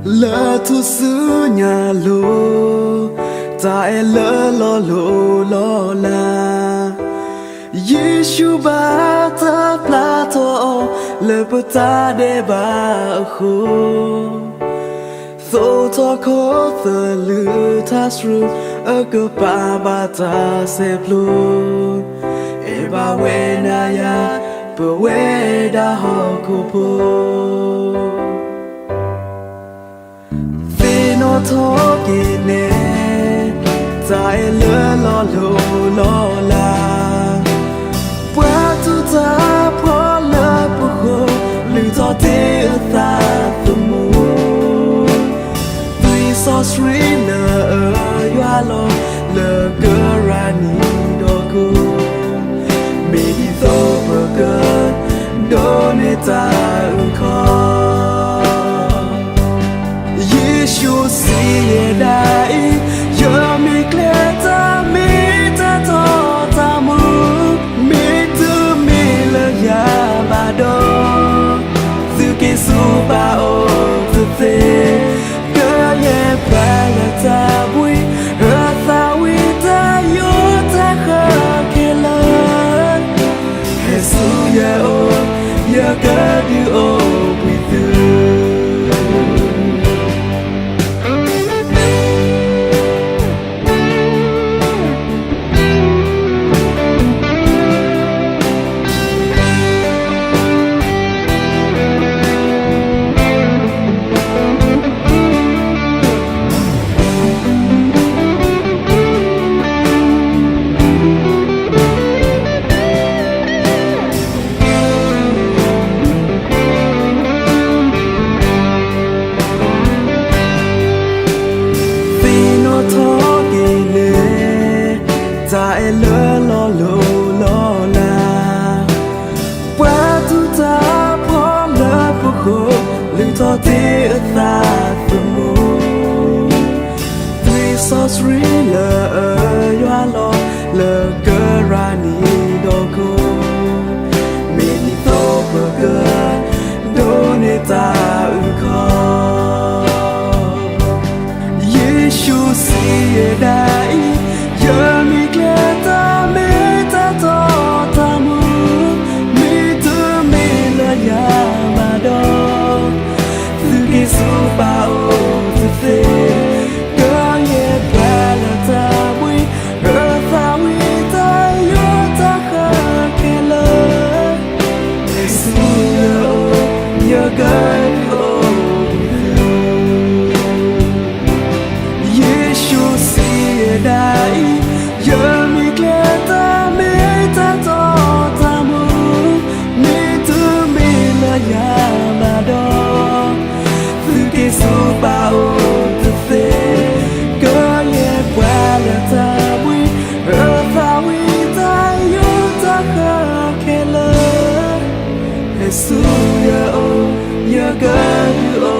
lỡ thu xứ nhà lô tại lỡ lo la Giêsu ba ta plato lỡ bờ ta để ba khô Thô thọ khó thờ lư ta sru ở cơ ba ta xếp luôn e ba we na ya bờ we đã họ cô po nó thó kì nè tại lỡ lo la qua tu ta bỏ lỡ bù khô lư thọ tê ta tu mù tuy so sri lỡ yoa lo lỡ cơ ra ni đô cô mê đi tô bờ cơ đô nê ta khó Giêsu siê đại giờ mi kle ta to ta mu mi tu mi lơ ya ba do tu ke su ba o tu te cơ ye ba la ta bui ra ta wi ta yo ta kha ke la Jesus ya o ya ka du o with you tại lỡ lo la qua tu ta bỏ lỡ bù khô lưu thọ tê ta tu mù tuy so sri lỡ yoa lo lỡ cơ ra ni đô cô mê ni tô bờ cơ đô nê ta khó Giêsu siê đại giờ mi kle ta mê ta to ta mu mi tu mi lơ ya ma do tu ke su ba o tu te cơ ye ba la ta bui rơ ta wi ta yo ta kha ke lơ Giêsu yo ga o Giêsu siê đại giờ mi kle ta mê ta to ta mu mi tu mi lơ ya ma do tu ke su ba o tu te cơ ye qua la ta bui rơ ta wi ta yo ta kha ke lơ Jesus ya o ya ga o